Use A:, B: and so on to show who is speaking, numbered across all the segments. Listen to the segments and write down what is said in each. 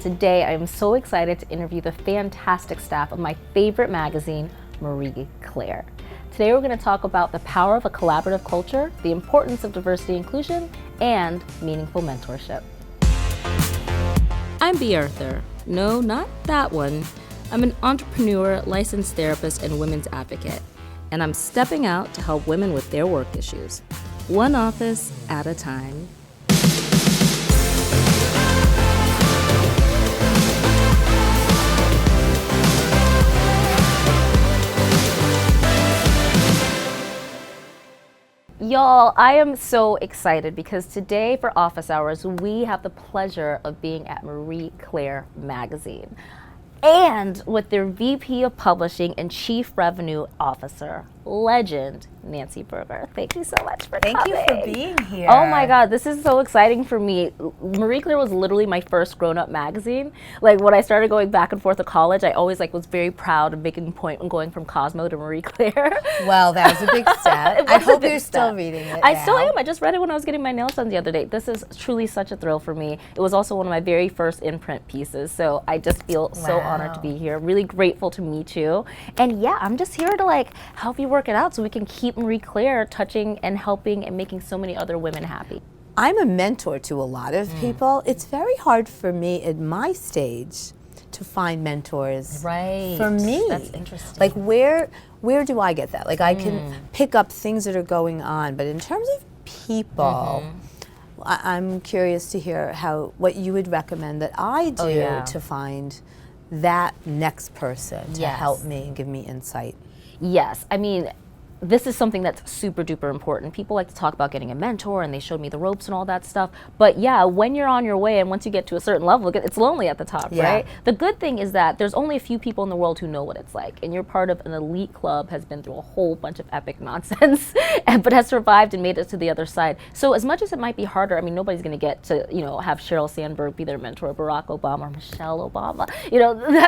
A: Today, I am so excited to interview the fantastic staff of my favorite magazine, Marie Claire. Today, we're going to talk about the power of a collaborative culture, the importance of diversity and inclusion, and meaningful mentorship. I'm Bea Arthur. No, not that one. I'm an entrepreneur, licensed therapist, and women's advocate. And I'm stepping out to help women with their work issues, one office at a time. Y'all, I am so excited because today for office hours, we have the pleasure of being at Marie Claire magazine and with their VP of Publishing and Chief Revenue Officer, legend, Nancy Berger. Thank you so much for coming.
B: Thank you for being here.
A: Oh my God, this is so exciting for me. Marie Claire was literally my first grown-up magazine. Like when I started going back and forth to college, I always was very proud of making a point when going from Cosmo to Marie Claire.
B: Well, that was a big step. I hope you're still reading it
A: I
B: now.
A: still am. I just read it when I was getting my nails done the other day. This is truly such a thrill for me. It was also one of my very first imprint pieces, so I just feel so honored to be here. Really grateful to meet you. And yeah, I'm just here to help you work it out so we can keep Marie Claire touching and helping and making so many other women happy.
B: I'm a mentor to a lot of people. It's very hard for me at my stage to find mentors.
A: Right.
B: For me.
A: That's interesting.
B: Like where do I get that? Like I can pick up things that are going on, but in terms of people, I'm curious to hear what you would recommend that I do to find that next person to help me and give me insight.
A: Yes, I mean, this is something that's super duper important. People like to talk about getting a mentor and they showed me the ropes and all that stuff. But yeah, when you're on your way and once you get to a certain level, it's lonely at the top, right? The good thing is that there's only a few people in the world who know what it's like. And you're part of an elite club, has been through a whole bunch of epic nonsense, but has survived and made it to the other side. So as much as it might be harder, I mean, nobody's gonna get to, have Sheryl Sandberg be their mentor, Barack Obama or Michelle Obama.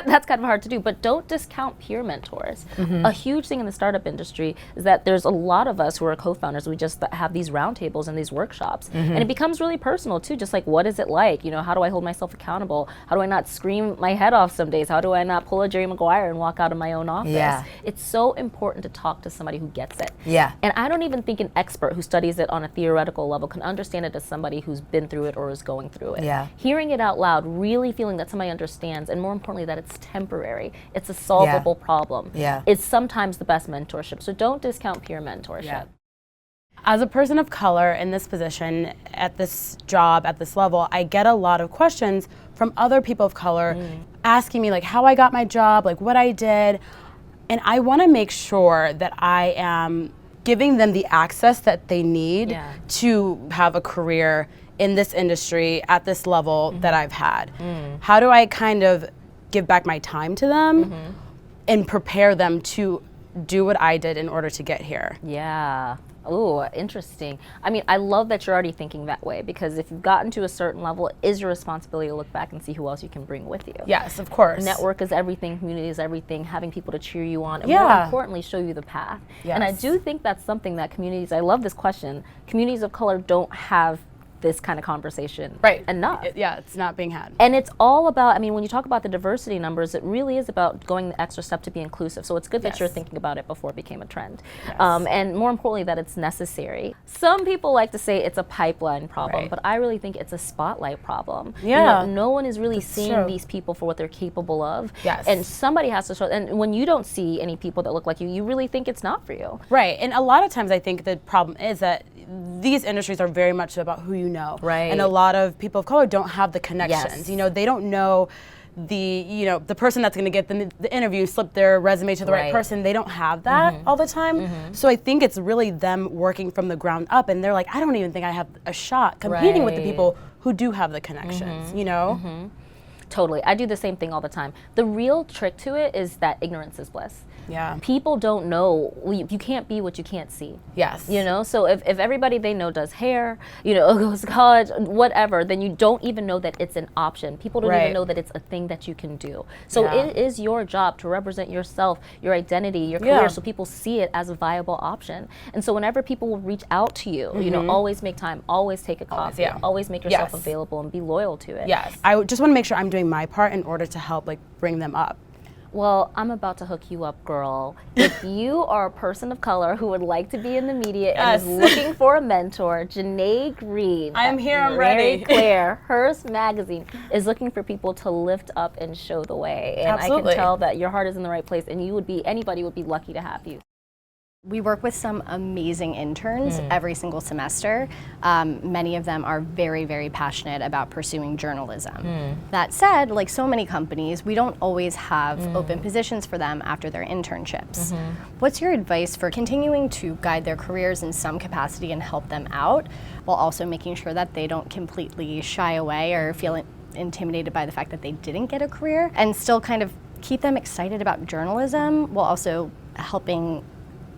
A: That's kind of hard to do, but don't discount peer mentors. A huge thing in the startup industry is that there's a lot of us who are co-founders, we just have these roundtables and these workshops. And it becomes really personal too, just like what is it like? How do I hold myself accountable? How do I not scream my head off some days? How do I not pull a Jerry Maguire and walk out of my own office? It's so important to talk to somebody who gets it. And I don't even think an expert who studies it on a theoretical level can understand it as somebody who's been through it or is going through it. Hearing it out loud, really feeling that somebody understands, and more importantly that it's temporary, it's a solvable problem, is sometimes the best mentorship. So don't discount peer mentorship.
C: As a person of color in this position, at this job, at this level, I get a lot of questions from other people of color asking me how I got my job, what I did. And I want to make sure that I am giving them the access that they need to have a career in this industry at this level that I've had. How do I kind of give back my time to them and prepare them to do what I did in order to get here?
A: Oh, interesting. I mean, I love that you're already thinking that way, because if you've gotten to a certain level, it is your responsibility to look back and see who else you can bring with you.
C: Yes, of course.
A: Network is everything, community is everything, having people to cheer you on, and more importantly, show you the path. And I do think that's something that communities, I love this question, communities of color don't have this kind of conversation enough.
C: It's not being had.
A: And it's all about, I mean, when you talk about the diversity numbers, it really is about going the extra step to be inclusive. So it's good that you're thinking about it before it became a trend. And more importantly, that it's necessary. Some people like to say it's a pipeline problem, but I really think it's a spotlight problem. No one is really seeing these people for what they're capable of. And somebody has to show, and when you don't see any people that look like you, you really think it's not for you.
C: Right, and a lot of times I think the problem is that these industries are very much about who you know. And a lot of people of color don't have the connections. They don't know the person that's going to get the interview, slip their resume to the right person. They don't have that all the time. So I think it's really them working from the ground up, and they're like, I don't even think I have a shot competing with the people who do have the connections,
A: Totally. I do the same thing all the time. The real trick to it is that ignorance is bliss. People don't know. You can't be what you can't see. So if everybody they know does hair, goes to college, whatever, then you don't even know that it's an option. People don't even know that it's a thing that you can do. So it is your job to represent yourself, your identity, your career, so people see it as a viable option. And so whenever people will reach out to you, always make time, always take a coffee, always make yourself available and be loyal to it.
C: I just want to make sure I'm doing doing my part in order to help like bring them up?
A: Well, I'm about to hook you up, girl. If you are a person of color who would like to be in the media and is looking for a mentor, Janae Green.
C: I'm here, I'm ready.
A: Claire, Hearst Magazine is looking for people to lift up and show the way. And
C: Absolutely.
A: I can tell that your heart is in the right place, and anybody would be lucky to have you.
D: We work with some amazing interns every single semester. Many of them are very, very passionate about pursuing journalism. That said, like so many companies, we don't always have open positions for them after their internships. What's your advice for continuing to guide their careers in some capacity and help them out, while also making sure that they don't completely shy away or feel intimidated by the fact that they didn't get a career, and still kind of keep them excited about journalism while also helping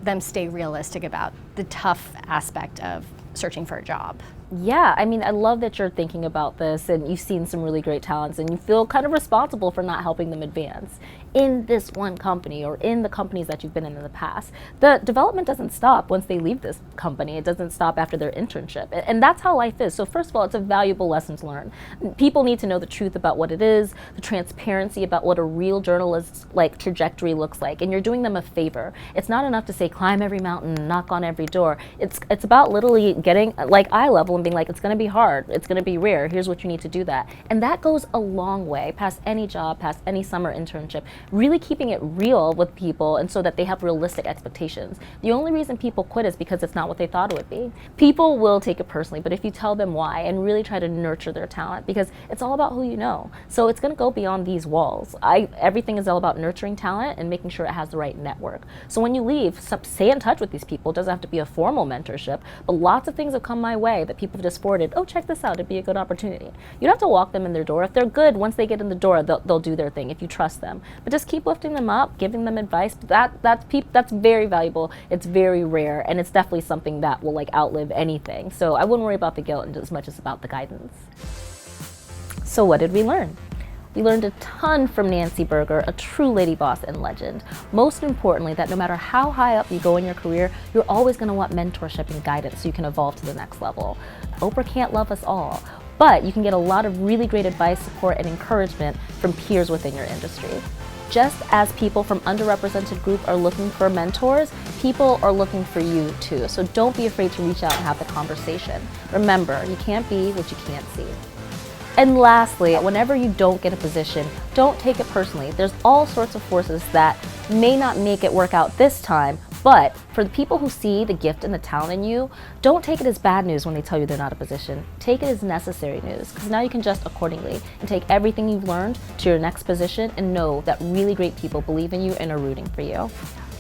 D: them stay realistic about the tough aspect of searching for a job?
A: Yeah, I mean, I love that you're thinking about this and you've seen some really great talents and you feel kind of responsible for not helping them advance in this one company or in the companies that you've been in the past. The development doesn't stop once they leave this company. It doesn't stop after their internship. And that's how life is. So first of all, it's a valuable lesson to learn. People need to know the truth about what it is, the transparency about what a real journalist's like trajectory looks like. And you're doing them a favor. It's not enough to say climb every mountain, knock on every door. It's about literally getting like eye level and being like, it's going to be hard, it's going to be rare, here's what you need to do that. And that goes a long way past any job, past any summer internship, really keeping it real with people and so that they have realistic expectations. The only reason people quit is because it's not what they thought it would be. People will take it personally, but if you tell them why and really try to nurture their talent, because it's all about who you know. So it's going to go beyond these walls. Everything is all about nurturing talent and making sure it has the right network. So when you leave, stay in touch with these people. It doesn't have to be a formal mentorship, but lots of things have come my way that people have just forwarded. Oh, check this out, it'd be a good opportunity. You don't have to walk them in their door. If they're good, once they get in the door, they'll do their thing if you trust them. But just keep lifting them up, giving them advice. That's very valuable. It's very rare, and it's definitely something that will like outlive anything. So I wouldn't worry about the guilt as much as about the guidance. So what did we learn? We learned a ton from Nancy Berger, a true lady boss and legend. Most importantly, that no matter how high up you go in your career, you're always going to want mentorship and guidance so you can evolve to the next level. Oprah can't love us all, but you can get a lot of really great advice, support, and encouragement from peers within your industry. Just as people from underrepresented groups are looking for mentors, people are looking for you too. So don't be afraid to reach out and have the conversation. Remember, you can't be what you can't see. And lastly, whenever you don't get a position, don't take it personally. There's all sorts of forces that may not make it work out this time, but for the people who see the gift and the talent in you, don't take it as bad news when they tell you they're not a position. Take it as necessary news, because now you can adjust accordingly and take everything you've learned to your next position and know that really great people believe in you and are rooting for you.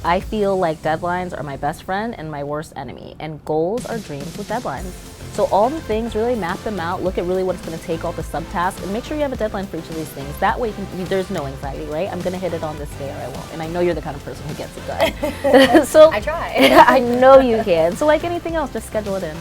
A: I feel like deadlines are my best friend and my worst enemy, and goals are dreams with deadlines. So all the things, really map them out, look at really what it's going to take, all the subtasks, and make sure you have a deadline for each of these things. That way there's no anxiety, right? I'm going to hit it on this day or I won't. And I know you're the kind of person who gets it done. So
D: I try.
A: I know you can. So like anything else, just schedule it in.